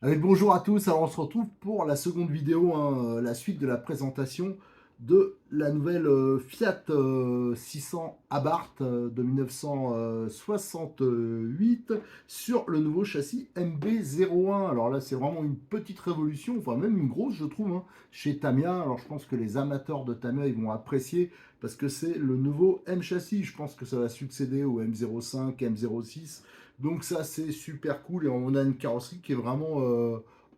Allez, bonjour à tous, alors on se retrouve pour la seconde vidéo, hein, la suite de la présentation de la nouvelle Fiat 600 Abarth de 1968 sur le nouveau châssis MB-01. Alors là, c'est vraiment une petite révolution, enfin même une grosse, je trouve, hein, chez Tamiya. Alors je pense que les amateurs de Tamiya, ils vont apprécier parce que c'est le nouveau M châssis. Je pense que ça va succéder au M05, M06. Donc ça c'est super cool et on a une carrosserie qui est vraiment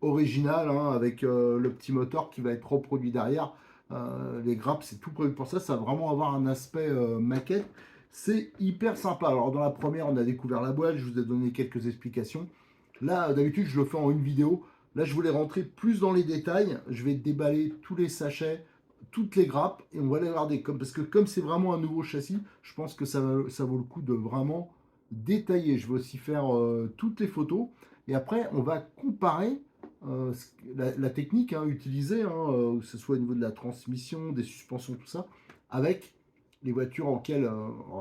originale, hein, avec le petit moteur qui va être reproduit derrière. Les grappes c'est tout prévu pour ça, ça va vraiment avoir un aspect maquette. C'est hyper sympa. Alors dans la première on a découvert la boîte, je vous ai donné quelques explications. Là d'habitude je le fais en une vidéo. Là je voulais rentrer plus dans les détails. Je vais déballer tous les sachets, toutes les grappes et on va les regarder. Parce que comme c'est vraiment un nouveau châssis, je pense que ça vaut le coup de vraiment détaillé. Je vais aussi faire toutes les photos. Et après, on va comparer la technique, hein, utilisée, hein, que ce soit au niveau de la transmission, des suspensions, tout ça, avec les voitures auxquelles,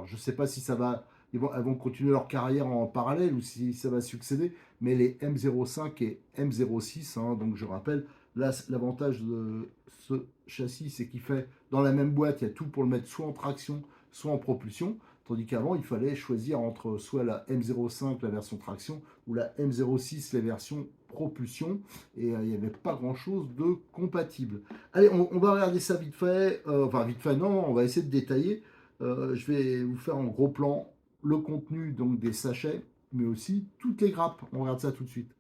je ne sais pas si ça va, elles vont continuer leur carrière en parallèle ou si ça va succéder, mais les M05 et M06, hein, donc je rappelle, là, l'avantage de ce châssis, c'est qu'il fait dans la même boîte, il y a tout pour le mettre soit en traction, soit en propulsion. Tandis qu'avant, il fallait choisir entre soit la M05, la version traction, ou la M06, la version propulsion. Et il n'y avait pas grand-chose de compatible. Allez, on va regarder ça vite fait. Enfin, vite fait, non, on va essayer de détailler. Je vais vous faire en gros plan le contenu donc des sachets, mais aussi toutes les grappes. On regarde ça tout de suite.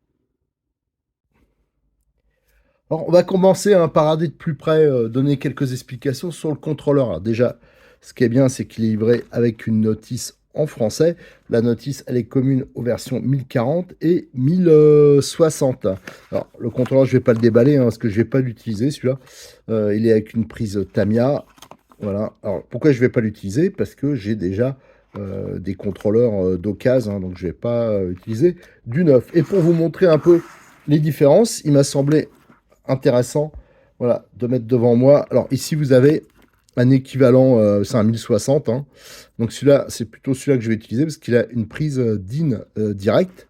Alors, on va commencer par regarder de plus près, donner quelques explications sur le contrôleur. Alors, déjà, ce qui est bien, c'est qu'il est livré avec une notice en français. La notice, elle est commune aux versions 1040 et 1060. Alors, le contrôleur, je ne vais pas le déballer, hein, parce que je ne vais pas l'utiliser, celui-là. Il est avec une prise Tamiya. Voilà. Alors, pourquoi je ne vais pas l'utiliser? Parce que j'ai déjà des contrôleurs d'occasion, hein, donc je ne vais pas utiliser du neuf. Et pour vous montrer un peu les différences, il m'a semblé intéressant, voilà, de mettre devant moi. Alors ici, vous avez un équivalent, c'est un 1060, hein. Donc celui-là, c'est plutôt celui-là que je vais utiliser parce qu'il a une prise DIN direct.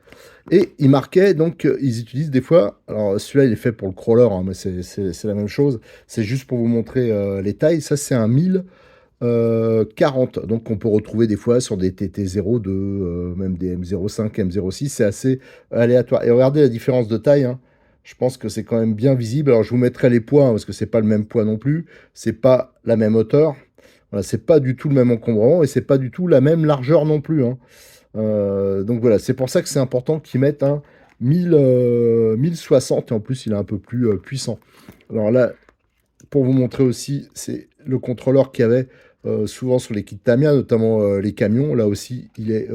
Et il marquait, donc, ils utilisent des fois, alors celui-là, il est fait pour le crawler, hein, mais c'est la même chose. C'est juste pour vous montrer les tailles. Ça, c'est un 1040. Donc, on peut retrouver des fois sur des TT02, même des M05, M06. C'est assez aléatoire. Et regardez la différence de taille, hein. Je pense que c'est quand même bien visible. Alors, je vous mettrai les poids, hein, parce que c'est pas le même poids non plus. C'est pas la même hauteur. Voilà, c'est pas du tout le même encombrement et c'est pas du tout la même largeur non plus, hein. Donc voilà, c'est pour ça que c'est important qu'ils mettent un 1060 et en plus il est un peu plus puissant. Alors là, pour vous montrer aussi, c'est le contrôleur qu'il y avait souvent sur les kits Tamiya, notamment les camions. Là aussi, il est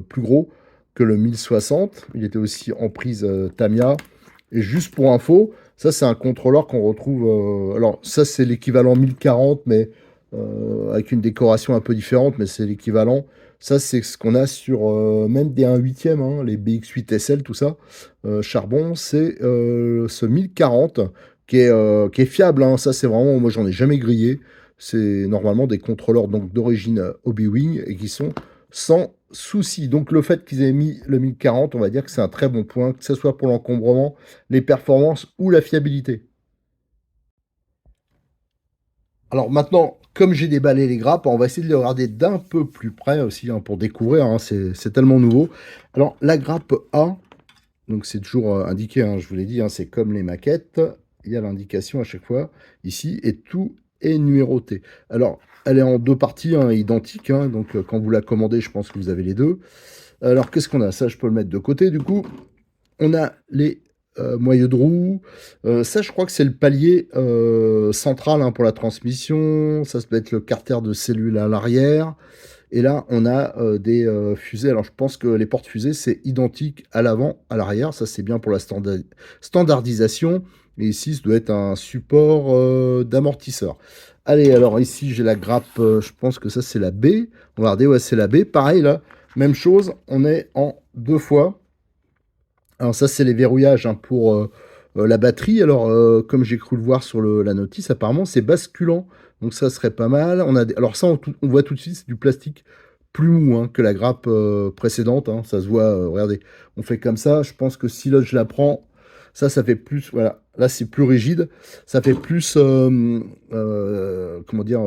plus gros que le 1060. Il était aussi en prise Tamiya. Et juste pour info, ça c'est un contrôleur qu'on retrouve. Alors ça c'est l'équivalent 1040, mais avec une décoration un peu différente, mais c'est l'équivalent. Ça c'est ce qu'on a sur même des 1/8, hein, les BX8 SL, tout ça. Charbon, c'est ce 1040 qui est fiable, hein. Ça c'est vraiment, moi j'en ai jamais grillé. C'est normalement des contrôleurs donc d'origine Hobby-Wing et qui sont sans souci. Donc le fait qu'ils aient mis le 1040, on va dire que c'est un très bon point, que ce soit pour l'encombrement, les performances ou la fiabilité. Alors maintenant, comme j'ai déballé les grappes, on va essayer de les regarder d'un peu plus près aussi, hein, pour découvrir, hein, c'est tellement nouveau. Alors la grappe A, donc c'est toujours indiqué, hein, je vous l'ai dit, hein, c'est comme les maquettes, il y a l'indication à chaque fois ici et tout est numéroté. Alors elle est en deux parties, hein, identiques, hein, donc quand vous la commandez, je pense que vous avez les deux. Alors qu'est-ce qu'on a? Ça, je peux le mettre de côté du coup. On a les moyeux de roue. Ça, je crois que c'est le palier central, hein, pour la transmission. Ça peut être le carter de cellule à l'arrière. Et là, on a des fusées. Alors, je pense que les portes-fusées, c'est identique à l'avant, à l'arrière. Ça, c'est bien pour la standardisation. Et ici, ça doit être un support d'amortisseur. Allez, alors ici, j'ai la grappe. Je pense que ça, c'est la B. On va regarder, ouais, c'est la B. Pareil, là, même chose. On est en deux fois. Alors ça, c'est les verrouillages, hein, pour la batterie. Alors, comme j'ai cru le voir sur la notice, apparemment, c'est basculant. Donc ça serait pas mal. Alors ça, on voit tout de suite, c'est du plastique plus mou, hein, que la grappe précédente, hein. Ça se voit, regardez, on fait comme ça. Je pense que si là, je la prends, Ça fait plus, voilà, là c'est plus rigide, ça fait plus, comment dire,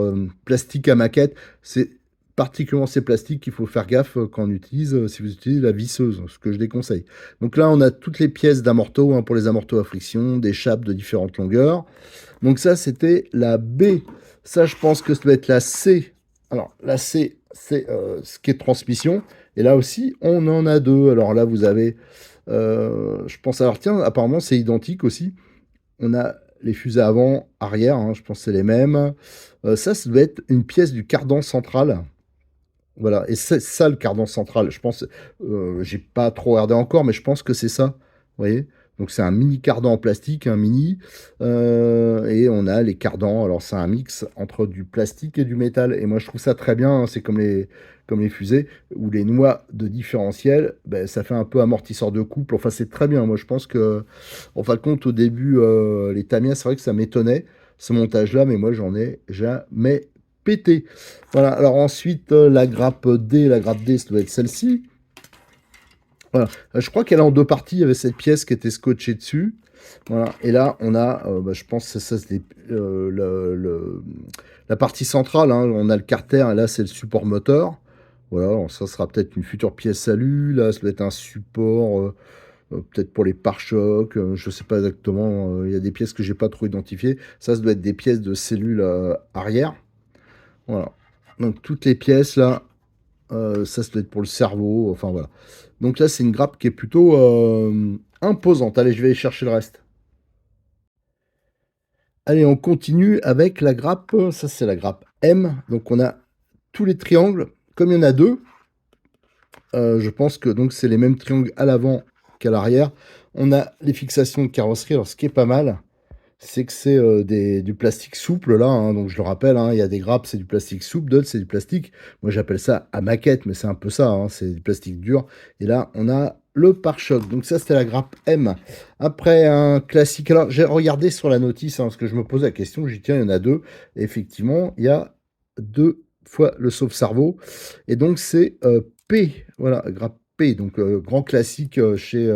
plastique à maquette. C'est particulièrement ces plastiques qu'il faut faire gaffe quand on utilise, si vous utilisez la visseuse, ce que je déconseille. Donc là, on a toutes les pièces d'amorto, hein, pour les amortos à friction, des chapes de différentes longueurs. Donc ça, c'était la B. Ça, je pense que ça doit être la C. Alors, la C, c'est ce qui est transmission. Et là aussi, on en a deux. Alors là, vous avez, je pense, alors tiens, apparemment, c'est identique aussi. On a les fusées avant, arrière, hein, je pense que c'est les mêmes. Ça doit être une pièce du cardan central. Voilà, et c'est ça le cardan central. Je pense, j'ai pas trop regardé encore, mais je pense que c'est ça. Vous voyez? Donc c'est un mini cardan en plastique, un mini, et on a les cardans. Alors c'est un mix entre du plastique et du métal. Et moi je trouve ça très bien, hein. C'est comme les fusées ou les noix de différentiel. Ben, ça fait un peu amortisseur de couple. Enfin c'est très bien. Moi je pense que, en fin de compte, au début, les Tamiya, c'est vrai que ça m'étonnait ce montage-là, mais moi j'en ai jamais pété. Voilà, alors ensuite, la grappe D, ça doit être celle-ci. Voilà, je crois qu'elle est en deux parties, il y avait cette pièce qui était scotchée dessus. Voilà, et là, on a, bah, je pense que ça, c'est la partie centrale, hein, on a le carter, et là, c'est le support moteur. Voilà, alors ça sera peut-être une future pièce salut, là, ça doit être un support, peut-être pour les pare-chocs, je ne sais pas exactement, il y a des pièces que j'ai pas trop identifiées. Ça doit être des pièces de cellules arrière. Voilà. Donc toutes les pièces là, ça doit être pour le cerveau, enfin voilà. Donc là, c'est une grappe qui est plutôt imposante. Allez, je vais aller chercher le reste. Allez, on continue avec la grappe. Ça, c'est la grappe M. Donc on a tous les triangles. Comme il y en a deux, je pense que donc c'est les mêmes triangles à l'avant qu'à l'arrière. On a les fixations de carrosserie. Alors ce qui est pas mal, c'est que c'est du plastique souple là, hein. Donc je le rappelle, hein, il y a des grappes, c'est du plastique souple, d'autres c'est du plastique. Moi j'appelle ça à maquette, mais c'est un peu ça, hein, c'est du plastique dur. Et là on a le pare-choc. Donc ça c'était la grappe M. Après un classique. Alors j'ai regardé sur la notice, hein, parce que je me posais la question, j'ai dit tiens, il y en a deux. Et effectivement, il y a deux fois le sauve-cerveau. Et donc c'est P, voilà, grappe P. Donc grand classique chez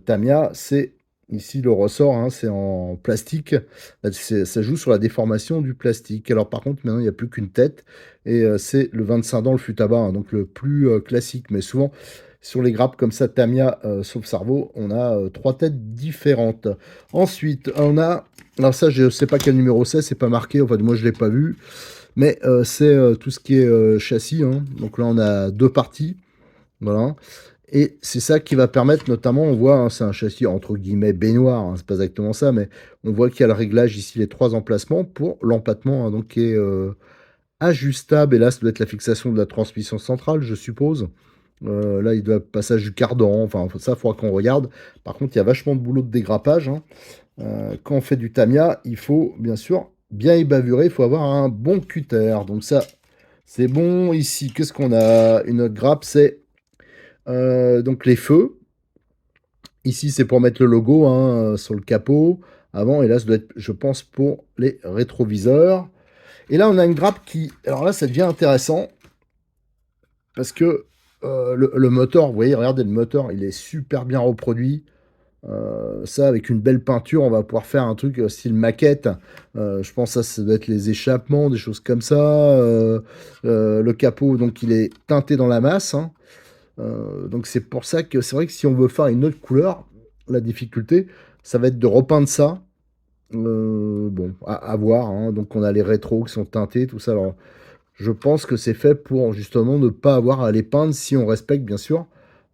Tamiya, c'est ici, le ressort, hein, c'est en plastique. Là, ça joue sur la déformation du plastique. Alors, par contre, maintenant, il n'y a plus qu'une tête. Et c'est le 25 dans le fût à bas, hein, donc le plus classique. Mais souvent, sur les grappes comme ça, Tamiya, sauf Cerveau, on a trois têtes différentes. Ensuite, on a... Alors ça, je ne sais pas quel numéro c'est pas marqué. Enfin, moi, je ne l'ai pas vu. Mais c'est tout ce qui est châssis, hein. Donc là, on a deux parties. Voilà. Et c'est ça qui va permettre, notamment, on voit, hein, c'est un châssis entre guillemets baignoire, hein, c'est pas exactement ça, mais on voit qu'il y a le réglage ici, les trois emplacements pour l'empattement, hein, donc qui est ajustable. Et là, ça doit être la fixation de la transmission centrale, je suppose. Là, il doit passage du cardan, enfin, ça, il faudra qu'on regarde. Par contre, il y a vachement de boulot de dégrappage, hein. Quand on fait du Tamiya, il faut bien sûr bien y bavurer, il faut avoir un bon cutter. Donc ça, c'est bon. Ici, qu'est-ce qu'on a? Une autre grappe, c'est donc les feux. Ici, c'est pour mettre le logo, hein, sur le capot avant. Et là, ça doit être, je pense, pour les rétroviseurs. Et là, on a une grappe qui... Alors là, ça devient intéressant. Parce que le moteur, vous voyez, regardez, le moteur, il est super bien reproduit. Ça, avec une belle peinture, on va pouvoir faire un truc style maquette. Je pense que ça doit être les échappements, des choses comme ça. Le capot, donc, il est teinté dans la masse, hein. Donc c'est pour ça que c'est vrai que si on veut faire une autre couleur, la difficulté, ça va être de repeindre ça. Bon, à voir, hein. Donc on a les rétros qui sont teintés, tout ça. Alors je pense que c'est fait pour justement ne pas avoir à les peindre si on respecte bien sûr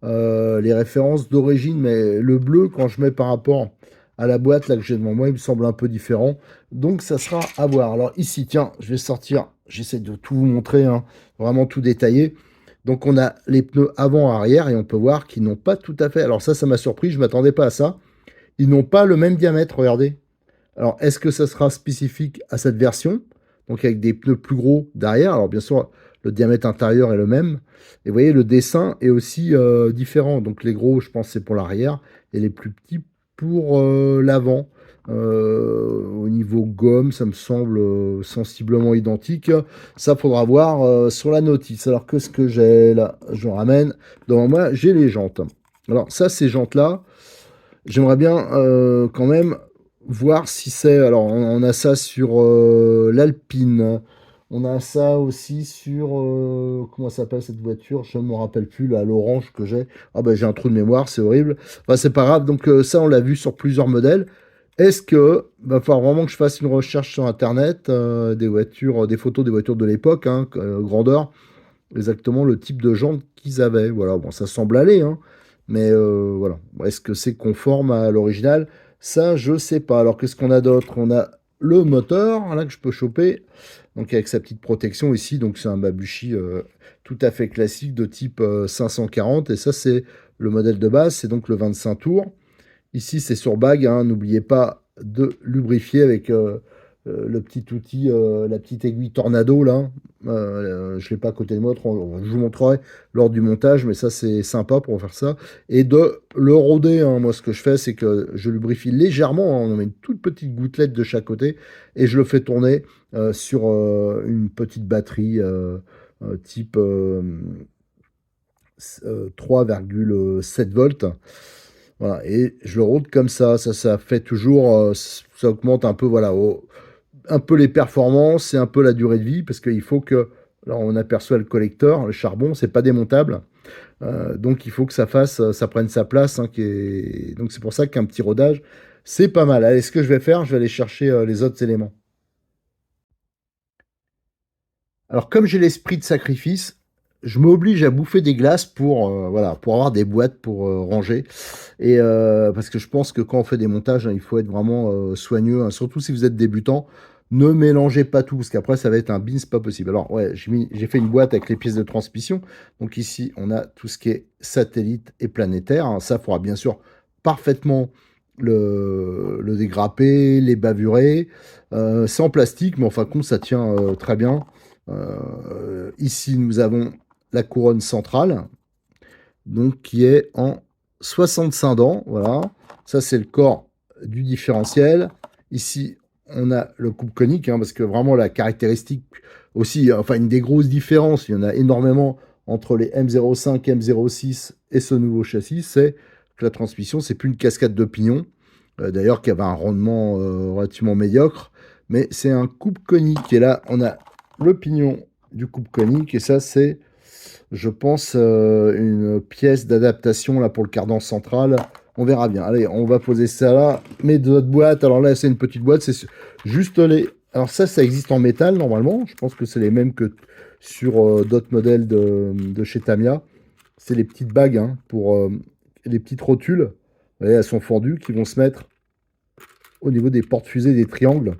les références d'origine. Mais le bleu, quand je mets par rapport à la boîte là que j'ai devant moi, il me semble un peu différent. Donc ça sera à voir. Alors ici, tiens, je vais sortir, j'essaie de tout vous montrer, hein, vraiment tout détaillé. Donc on a les pneus avant-arrière et on peut voir qu'ils n'ont pas tout à fait... Alors ça m'a surpris, je ne m'attendais pas à ça. Ils n'ont pas le même diamètre, regardez. Alors est-ce que ça sera spécifique à cette version? Donc avec des pneus plus gros derrière. Alors bien sûr, le diamètre intérieur est le même. Et vous voyez, le dessin est aussi différent. Donc les gros, je pense, c'est pour l'arrière. Et les plus petits pour l'avant. Au niveau gomme, ça me semble sensiblement identique. Ça, faudra voir sur la notice. Alors, qu'est-ce que j'ai là? Je ramène. Devant moi, j'ai les jantes. Alors, ça, ces jantes-là, J'aimerais bien quand même voir si c'est. Alors, on a ça sur l'Alpine. On a ça aussi sur. Comment ça s'appelle cette voiture? Je ne me rappelle plus, là, l'orange que j'ai. Ah, ben j'ai un trou de mémoire, c'est horrible. Enfin, c'est pas grave. Donc, ça, on l'a vu sur plusieurs modèles. Est-ce que va falloir vraiment que je fasse une recherche sur Internet des voitures, des photos des voitures de l'époque, hein, grandeur, exactement le type de jantes qu'ils avaient. Voilà, bon, ça semble aller, hein, mais voilà. Est-ce que c'est conforme à l'original? Ça, je sais pas. Alors, qu'est-ce qu'on a d'autre? On a le moteur, là, que je peux choper, donc avec sa petite protection ici. Donc, c'est un Babushi tout à fait classique de type 540, et ça, c'est le modèle de base, c'est donc le 25 tours. Ici, c'est sur bague, hein. N'oubliez pas de lubrifier avec le petit outil, la petite aiguille Tornado, là. Je ne l'ai pas à côté de moi, je vous montrerai lors du montage, mais ça, c'est sympa pour faire ça. Et de le rôder, hein. Moi, ce que je fais, c'est que je lubrifie légèrement, hein. On en met une toute petite gouttelette de chaque côté, et je le fais tourner sur une petite batterie type 3,7 volts. Voilà, et je le roule comme ça fait toujours, ça augmente un peu, voilà, un peu les performances et un peu la durée de vie, parce qu'il faut que, là on aperçoit le collecteur, le charbon, c'est pas démontable, donc il faut que ça fasse, ça prenne sa place, hein, donc c'est pour ça qu'un petit rodage, c'est pas mal. Allez, ce que je vais faire, je vais aller chercher les autres éléments. Alors, comme j'ai l'esprit de sacrifice, je m'oblige à bouffer des glaces pour, voilà, pour avoir des boîtes pour ranger. Et parce que je pense que quand on fait des montages, hein, il faut être vraiment soigneux, hein, surtout si vous êtes débutant. Ne mélangez pas tout, parce qu'après, ça va être un bin, c'est pas possible. Alors, ouais, j'ai fait une boîte avec les pièces de transmission. Donc ici, on a tout ce qui est satellite et planétaire, hein. Ça, il faudra bien sûr parfaitement le dégrapper, les bavurer. C'est en plastique, mais enfin, compte, ça tient très bien. Ici, nous avons la couronne centrale, donc qui est en 65 dents. Voilà, ça c'est le corps du différentiel. Ici, on a le coupe conique, hein, parce que vraiment la caractéristique aussi, enfin une des grosses différences, il y en a énormément entre les M05, M06 et ce nouveau châssis, c'est que la transmission, c'est plus une cascade de pignons, d'ailleurs qui avait un rendement relativement médiocre, mais c'est un coupe conique. Et là, on a le pignon du coupe conique, et ça c'est, je pense, une pièce d'adaptation là pour le cardan central. On verra bien. Allez, on va poser ça là. Mais de notre boîte, alors là, c'est une petite boîte, c'est juste les. Alors ça existe en métal normalement. Je pense que c'est les mêmes que sur d'autres modèles de chez Tamiya. C'est les petites bagues, hein, pour les petites rotules. Vous voyez, elles sont fendues, qui vont se mettre au niveau des portes-fusées des triangles.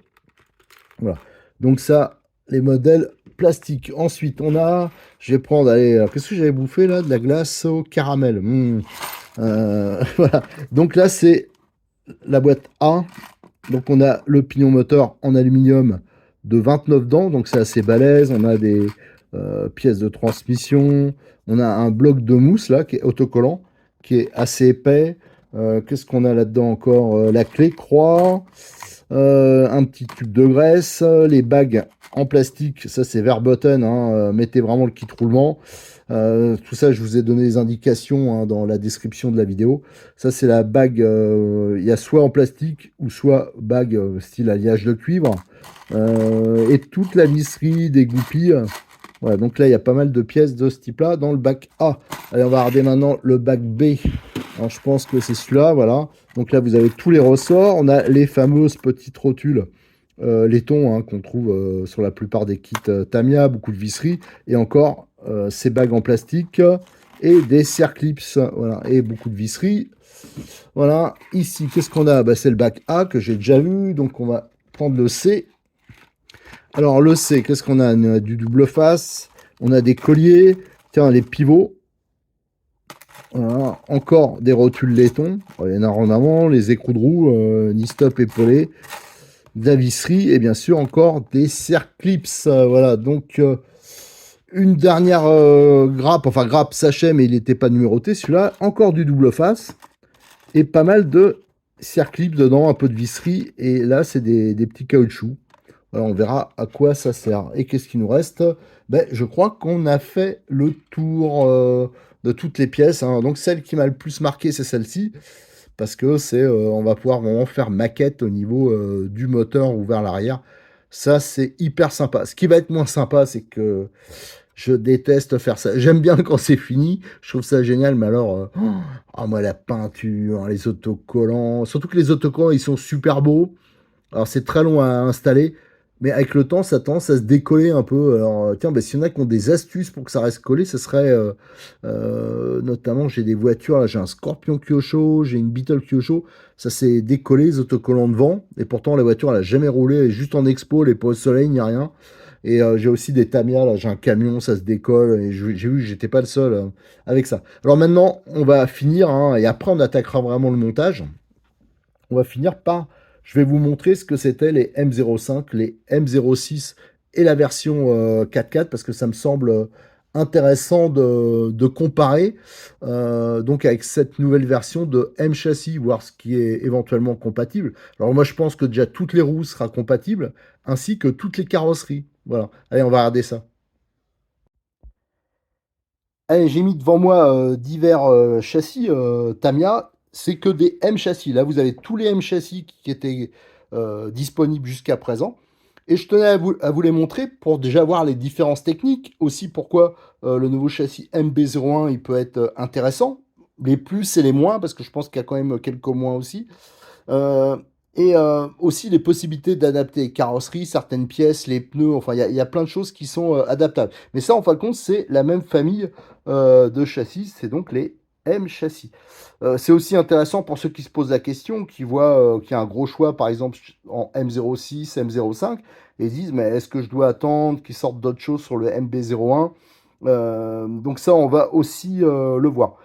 Voilà. Donc ça, les modèles plastiques. Ensuite, on a, je vais prendre, allez, alors, qu'est-ce que j'avais bouffé là? De la glace au caramel. Voilà. Donc là, c'est la boîte A. Donc on a le pignon moteur en aluminium de 29 dents, donc c'est assez balèze. On a des pièces de transmission. On a un bloc de mousse là qui est autocollant, qui est assez épais. Qu'est-ce qu'on a là-dedans encore? La clé croix. Un petit tube de graisse, les bagues en plastique, ça c'est Verboten, hein, mettez vraiment le kit roulement. Tout ça, je vous ai donné les indications, hein, dans la description de la vidéo. Ça c'est la bague, il y a soit en plastique ou soit bague style alliage de cuivre. Et toute la visserie des goupilles. Voilà, donc là il y a pas mal de pièces de ce type-là dans le bac A. Allez, on va regarder maintenant le bac B. Alors, je pense que c'est celui-là, voilà. Donc là, vous avez tous les ressorts. On a les fameuses petites rotules laiton, hein, qu'on trouve sur la plupart des kits Tamiya, beaucoup de visseries. Et encore, ces bagues en plastique et des circlips, voilà, et beaucoup de visseries. Voilà, ici, qu'est-ce qu'on a? Bah, c'est le bac A que j'ai déjà vu. Donc, on va prendre le C. Alors, le C, qu'est-ce qu'on a? On a du double face. On a des colliers. Tiens, les pivots. Voilà. Encore des rotules laiton. Il y en a en avant, les écrous de roue, ni stop épaulé, de la visserie et bien sûr encore des circlips. Voilà, donc une dernière grappe, enfin grappe sachet, mais il n'était pas numéroté celui-là. Encore du double face et pas mal de circlips dedans, un peu de visserie. Et là, c'est des petits caoutchoucs. Voilà, on verra à quoi ça sert. Et qu'est-ce qu'il nous reste? Ben, je crois qu'on a fait le tour de toutes les pièces, hein. Donc celle qui m'a le plus marqué, c'est celle-ci. parce que on va pouvoir vraiment faire maquette au niveau du moteur ou vers l'arrière. Ça, c'est hyper sympa. Ce qui va être moins sympa, c'est que je déteste faire ça. J'aime bien quand c'est fini, je trouve ça génial, mais alors, ah moi la peinture, les autocollants, surtout que les autocollants, ils sont super beaux. Alors c'est très long à installer, mais avec le temps, ça tendance à se décoller un peu. Alors tiens, bah, s'il y en a qui ont des astuces pour que ça reste collé, ce serait notamment j'ai des voitures, là j'ai un Scorpion Kyosho, j'ai une Beetle Kyosho, ça s'est décollé, les autocollants devant, et pourtant la voiture elle a jamais roulé, elle est juste en expo, elle est pas au soleil, il n'y a rien. Et j'ai aussi des Tamiya, là j'ai un camion, ça se décolle, et j'ai vu que j'étais pas le seul avec ça. Alors maintenant, on va finir, hein, et après on attaquera vraiment le montage. On va finir par, je vais vous montrer ce que c'était les M05, les M06 et la version 4x4 parce que ça me semble intéressant de comparer donc avec cette nouvelle version de M châssis, voir ce qui est éventuellement compatible. Alors moi je pense que déjà toutes les roues sera compatibles ainsi que toutes les carrosseries. Voilà, allez on va regarder ça. Allez, j'ai mis devant moi divers châssis Tamiya. C'est que des M châssis. Là, vous avez tous les M châssis qui étaient disponibles jusqu'à présent. Et je tenais à vous les montrer pour déjà voir les différences techniques. Aussi, pourquoi le nouveau châssis MB01 il peut être intéressant. Les plus et les moins, parce que je pense qu'il y a quand même quelques moins aussi. Euh, et aussi les possibilités d'adapter les carrosseries, certaines pièces, les pneus, enfin il y a plein de choses qui sont adaptables. Mais ça, en fin de compte, c'est la même famille de châssis, c'est donc les M châssis. C'est aussi intéressant pour ceux qui se posent la question, qui voient qu'il y a un gros choix, par exemple en M06, M05, et ils disent, mais est-ce que je dois attendre qu'ils sortent d'autres choses sur le MB01? Donc ça, on va aussi le voir.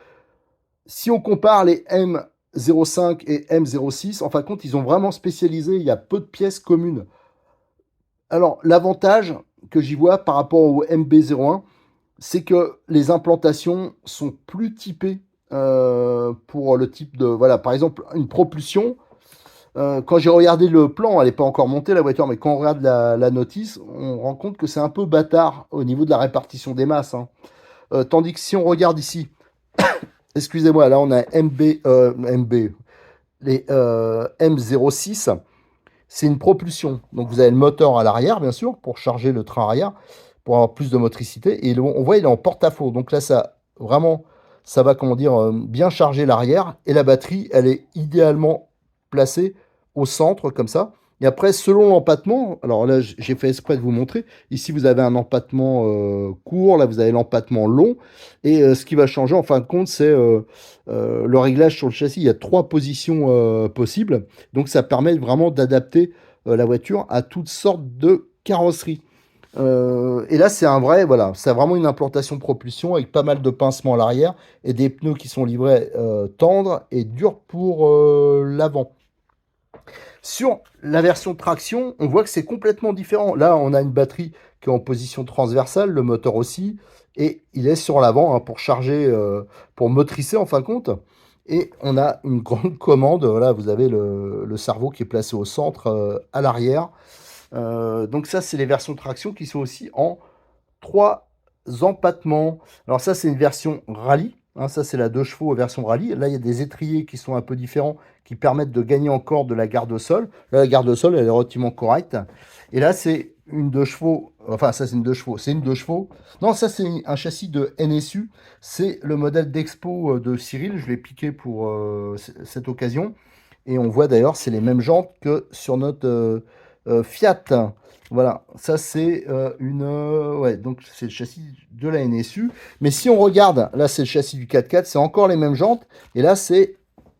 Si on compare les M05 et M06, en fin de compte, ils ont vraiment spécialisé, il y a peu de pièces communes. Alors, l'avantage que j'y vois par rapport au MB01, c'est que les implantations sont plus typées pour le type de... Voilà, par exemple, une propulsion. Quand j'ai regardé le plan, elle n'est pas encore montée la voiture, mais quand on regarde la notice, on rend compte que c'est un peu bâtard au niveau de la répartition des masses, hein. Tandis que si on regarde ici, excusez-moi, là on a MB, les M06, c'est une propulsion. Donc vous avez le moteur à l'arrière, bien sûr, pour charger le train arrière, pour avoir plus de motricité. Et on voit, il est en porte-à-faux. Donc là, ça vraiment, ça va, comment dire, bien charger l'arrière. Et la batterie, elle est idéalement placée au centre, comme ça. Et après, selon l'empattement, alors là, j'ai fait exprès de vous montrer. Ici, vous avez un empattement court, là, vous avez l'empattement long. Et ce qui va changer, en fin de compte, c'est le réglage sur le châssis. Il y a trois positions possibles. Donc ça permet vraiment d'adapter la voiture à toutes sortes de carrosseries. Et là, c'est un vrai, voilà, c'est vraiment une implantation propulsion avec pas mal de pincements à l'arrière et des pneus qui sont livrés tendres et durs pour l'avant. Sur la version traction, on voit que c'est complètement différent. Là, on a une batterie qui est en position transversale, le moteur aussi, et il est sur l'avant hein, pour charger, pour motricer en fin de compte. Et on a une grande commande. Voilà, vous avez le cerveau qui est placé au centre, à l'arrière. Donc ça, c'est les versions traction qui sont aussi en trois empattements. Alors ça, c'est une version rallye. Hein, ça, c'est la 2 chevaux version rallye. Là, il y a des étriers qui sont un peu différents, qui permettent de gagner encore de la garde au sol. Là, la garde au sol, elle est relativement correcte. Et là, c'est une 2 chevaux. Enfin, ça, c'est une 2 chevaux. C'est une 2 chevaux. Non, ça, c'est un châssis de NSU. C'est le modèle d'Expo de Cyril. Je l'ai piqué pour cette occasion. Et on voit d'ailleurs, c'est les mêmes jantes que sur notre Fiat. Voilà, ça c'est ouais, donc c'est le châssis de la NSU. Mais si on regarde, là c'est le châssis du 4x4, c'est encore les mêmes jantes. Et là c'est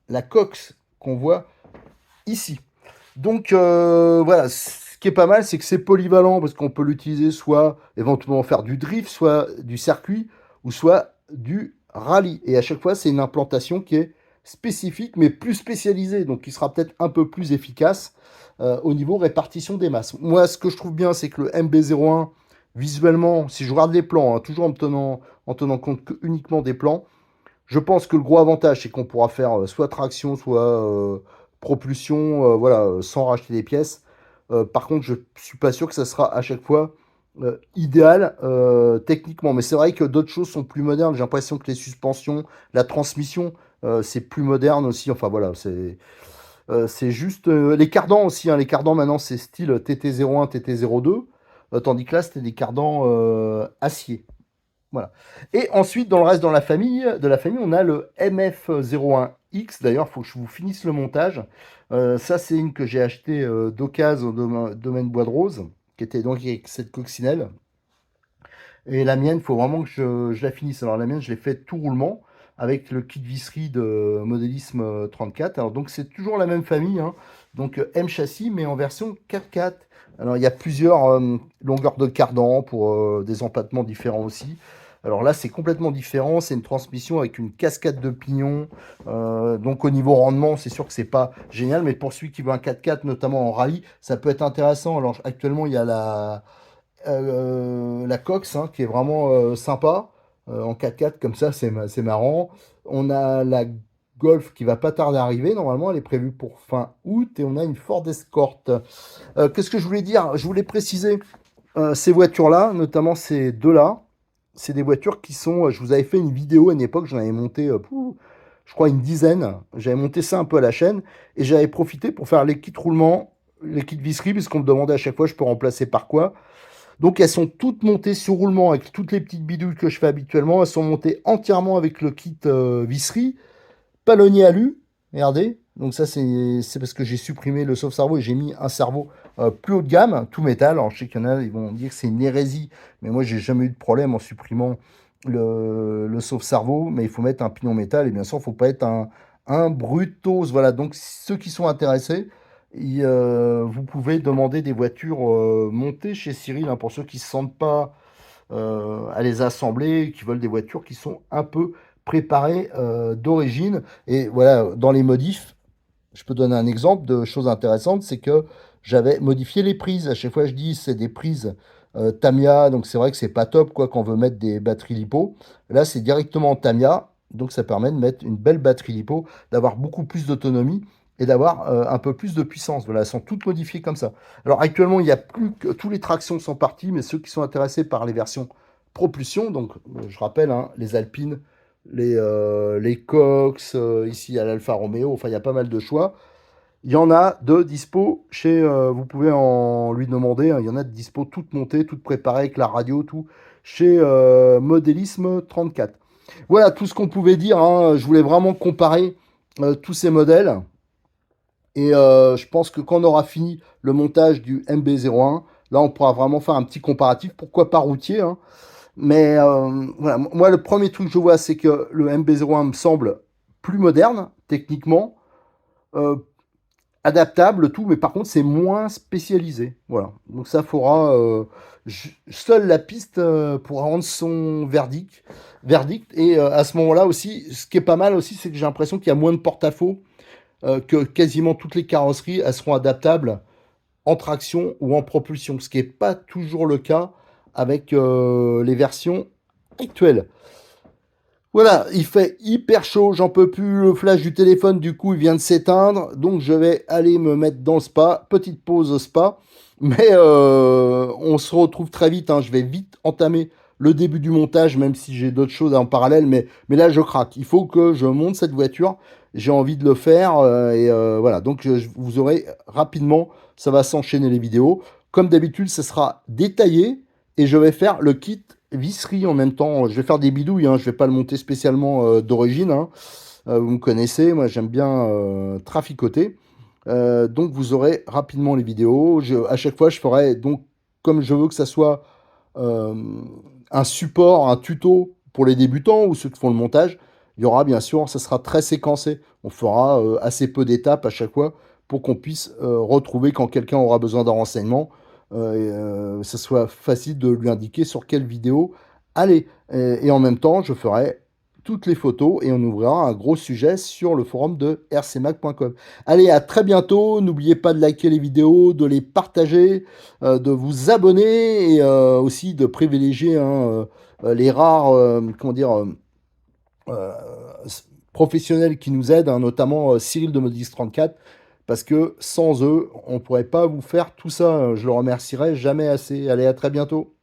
la coque qu'on voit ici. Donc voilà, ce qui est pas mal, c'est que c'est polyvalent parce qu'on peut l'utiliser soit éventuellement faire du drift, soit du circuit, ou soit du rallye. Et à chaque fois, c'est une implantation qui est spécifique, mais plus spécialisée, donc qui sera peut-être un peu plus efficace au niveau répartition des masses. Moi, ce que je trouve bien, c'est que le MB01, visuellement, si je regarde les plans, hein, toujours en tenant compte que uniquement des plans, je pense que le gros avantage, c'est qu'on pourra faire soit traction, soit propulsion, voilà, sans racheter des pièces. Par contre, je suis pas sûr que ça sera à chaque fois idéal techniquement. Mais c'est vrai que d'autres choses sont plus modernes. J'ai l'impression que les suspensions, la transmission c'est plus moderne aussi. Enfin voilà, c'est juste les cardans aussi, hein. Les cardans maintenant c'est style TT01, TT02, tandis que là c'était des cardans acier. Voilà. Et ensuite, dans le reste de la famille, on a le MF01X. D'ailleurs, il faut que je vous finisse le montage. Ça, c'est une que j'ai achetée d'occasion au domaine Bois de Rose, qui était donc avec cette coccinelle. Et la mienne, il faut vraiment que je la finisse. Alors, la mienne, je l'ai fait tout roulement avec le kit visserie de modélisme 34. Alors, donc, c'est toujours la même famille, hein. Donc, M châssis, mais en version 4x4. Alors, il y a plusieurs longueurs de cardan pour des empattements différents aussi. Alors là, c'est complètement différent. C'est une transmission avec une cascade de pignons. Donc, au niveau rendement, c'est sûr que c'est pas génial. Mais pour celui qui veut un 4x4, notamment en rallye, ça peut être intéressant. Alors, actuellement, il y a la Cox, hein, qui est vraiment sympa, en 4x4, comme ça, c'est marrant. On a la Golf qui va pas tarder à arriver, normalement, elle est prévue pour fin août, et on a une Ford Escort. Qu'est-ce que je voulais dire? Je voulais préciser, ces voitures-là, notamment ces deux-là, c'est des voitures qui sont, je vous avais fait une vidéo à une époque, j'en avais monté, je crois, une dizaine. J'avais monté ça un peu à la chaîne, et j'avais profité pour faire les kits roulement, les kits visserie, puisqu'on me demandait à chaque fois, je peux remplacer par quoi. Donc elles sont toutes montées sur roulement avec toutes les petites bidouilles que je fais habituellement. Elles sont montées entièrement avec le kit visserie, palonnier alu. Regardez. Donc ça c'est parce que j'ai supprimé le sauve-cerveau et j'ai mis un cerveau plus haut de gamme, tout métal. Alors je sais qu'il y en a, ils vont dire que c'est une hérésie, mais moi j'ai jamais eu de problème en supprimant le sauve-cerveau. Mais il faut mettre un pignon métal et bien sûr il ne faut pas être un brutos. Voilà, donc ceux qui sont intéressés, vous pouvez demander des voitures montées chez Cyril, hein, pour ceux qui ne se sentent pas à les assembler, qui veulent des voitures qui sont un peu préparées d'origine. Et voilà, dans les modifs, je peux donner un exemple de choses intéressantes, c'est que j'avais modifié les prises. À chaque fois, je dis c'est des prises Tamiya, donc c'est vrai que c'est pas top quoi quand on veut mettre des batteries lipo. Là, c'est directement en Tamiya, donc ça permet de mettre une belle batterie lipo, d'avoir beaucoup plus d'autonomie et d'avoir un peu plus de puissance. Voilà, elles sont toutes modifiées comme ça. Alors actuellement, il n'y a plus que tous les tractions sont parties, mais ceux qui sont intéressés par les versions propulsion, donc je rappelle, hein, les Alpines, les Cox, ici à l'Alfa Romeo, enfin il y a pas mal de choix. Il y en a de dispo chez, vous pouvez en lui demander, hein, il y en a de dispo toutes montées, toutes préparées avec la radio, tout, chez Modélisme 34. Voilà tout ce qu'on pouvait dire, hein. Je voulais vraiment comparer tous ces modèles. Et je pense que quand on aura fini le montage du MB01, là on pourra vraiment faire un petit comparatif, pourquoi pas routier, hein. Mais voilà, moi le premier truc que je vois, c'est que le MB01 me semble plus moderne, techniquement, euh, adaptable, tout, mais par contre c'est moins spécialisé. Voilà. Donc ça faudra. Seule la piste pourra rendre son verdict. Et à ce moment-là aussi, ce qui est pas mal aussi, c'est que j'ai l'impression qu'il y a moins de porte-à-faux, que quasiment toutes les carrosseries, elles seront adaptables en traction ou en propulsion, ce qui n'est pas toujours le cas avec les versions actuelles. Voilà, il fait hyper chaud, j'en peux plus, le flash du téléphone du coup il vient de s'éteindre, donc je vais aller me mettre dans le spa, petite pause au spa, mais on se retrouve très vite, hein. Je vais vite entamer le début du montage, même si j'ai d'autres choses en parallèle, mais là je craque, il faut que je monte cette voiture, j'ai envie de le faire, et voilà, donc vous aurez rapidement, ça va s'enchaîner les vidéos, comme d'habitude ça sera détaillé, et je vais faire le kit visserie en même temps. Je vais faire des bidouilles, hein, je vais pas le monter spécialement d'origine, hein. Vous me connaissez, moi j'aime bien traficoter. Donc vous aurez rapidement les vidéos. À chaque fois, je ferai donc comme je veux que ça soit euh, un support, un tuto pour les débutants ou ceux qui font le montage. Il y aura bien sûr, ça sera très séquencé. On fera assez peu d'étapes à chaque fois pour qu'on puisse retrouver quand quelqu'un aura besoin d'un renseignement, ça soit facile de lui indiquer sur quelle vidéo aller. Et en même temps, je ferai toutes les photos et on ouvrira un gros sujet sur le forum de rcmac.com. Allez, à très bientôt. N'oubliez pas de liker les vidéos, de les partager, de vous abonner et aussi de privilégier, hein, les rares comment dire, euh, professionnels qui nous aident, hein, notamment Cyril de Modis 34, parce que sans eux, on ne pourrait pas vous faire tout ça. Je le remercierai jamais assez. Allez, à très bientôt.